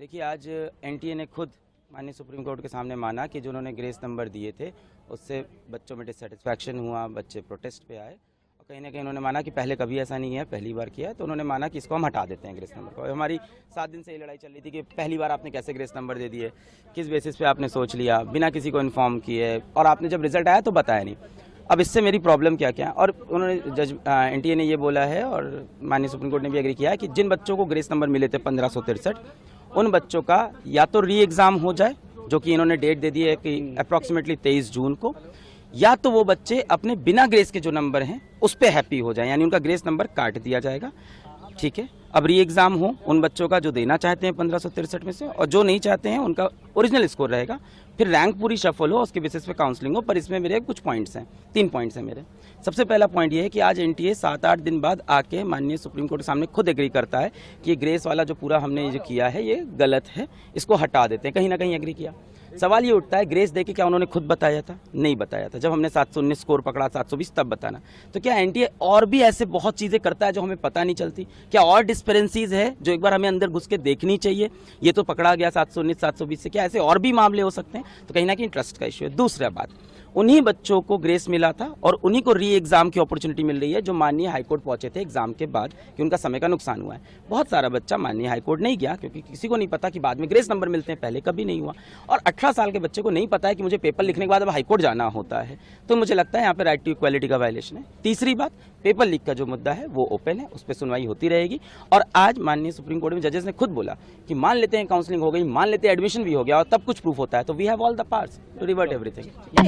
देखिए, आज एनटीए ने खुद माननीय सुप्रीम कोर्ट के सामने माना कि जो उन्होंने ग्रेस नंबर दिए थे उससे बच्चों में डिससेटिस्फैक्शन हुआ, बच्चे प्रोटेस्ट पे आए और कहीं ना कहीं उन्होंने माना कि पहले कभी ऐसा नहीं है, पहली बार किया है, तो उन्होंने माना कि इसको हम हटा देते हैं ग्रेस नंबर को। हमारी 7 दिन से ये लड़ाई चल रही थी कि पहली बार आपने कैसे ग्रेस नंबर दे दिए, किस बेसिस पे आपने सोच लिया, बिना किसी को इन्फॉर्म किए, और आपने जब रिजल्ट आया तो बताया नहीं। अब इससे मेरी प्रॉब्लम क्या क्या है, और उन्होंने जज एनटीए ने ये बोला है और माननीय सुप्रीम कोर्ट ने भी एग्री किया है कि जिन बच्चों को ग्रेस नंबर मिले थे 1563, उन बच्चों का या तो री एग्ज़ाम हो जाए, जो कि इन्होंने डेट दे दी है कि अप्रॉक्सीमेटली 23 जून को, या तो वो बच्चे अपने बिना ग्रेस के जो नंबर हैं उस पर हैप्पी हो जाए, यानी उनका ग्रेस नंबर काट दिया जाएगा। ठीक है, अब री एग्ज़ाम हो उन बच्चों का जो देना चाहते हैं 1563 में से, और जो नहीं चाहते हैं उनका ओरिजिनल स्कोर रहेगा, फिर रैंक पूरी शफल हो, उसके बेसिस पे काउंसलिंग हो। पर इसमें मेरे कुछ पॉइंट्स हैं, 3 पॉइंट्स हैं मेरे। सबसे पहला पॉइंट ये है कि आज एनटीए 7-8 दिन बाद आके माननीय सुप्रीम कोर्ट के सामने खुद एग्री करता है कि ये ग्रेस वाला जो पूरा हमने जो किया है ये गलत है, इसको हटा देते हैं। कहीं ना कहीं एग्री किया। सवाल ये उठता है, ग्रेस देके क्या उन्होंने खुद बताया था? नहीं बताया था। जब हमने 719 स्कोर पकड़ा, 720 तब बताना। तो क्या एनटीए और भी ऐसे बहुत चीज़ें करता है जो हमें पता नहीं चलती? क्या और डिस्पेरेंसीज है जो एक बार हमें अंदर घुस के देखनी चाहिए? ये तो पकड़ा गया 719 720 से, क्या ऐसे और भी मामले हो सकते हैं? तो कहीं ना कहीं ट्रस्ट का इशू है। दूसरा बात, उन्हीं बच्चों को ग्रेस मिला था और उन्हीं को री एग्जाम की अपॉर्चुनिटी मिल रही है जो माननीय हाईकोर्ट पहुंचे थे एग्जाम के बाद कि उनका समय का नुकसान हुआ है। बहुत सारा बच्चा माननीय हाईकोर्ट नहीं गया क्योंकि किसी को नहीं पता कि बाद में ग्रेस नंबर मिलते हैं, पहले कभी नहीं हुआ। और 18 साल के बच्चे को नहीं पता है कि मुझे पेपर लिखने के बाद अब हाईकोर्ट जाना होता है। तो मुझे लगता है यहाँ पे राइट टू इक्वालिटी का वायलेशन है। तीसरी बात, पेपर लीक का जो मुद्दा है वो ओपन है, उस पर सुनवाई होती रहेगी। और आज माननीय सुप्रीम कोर्ट में जजेस ने खुद बोला कि मान लेते हैं काउंसलिंग हो गई, मान लेते हैं एडमिशन भी हो गया और तब कुछ प्रूफ होता है तो we have all the powers to revert everything.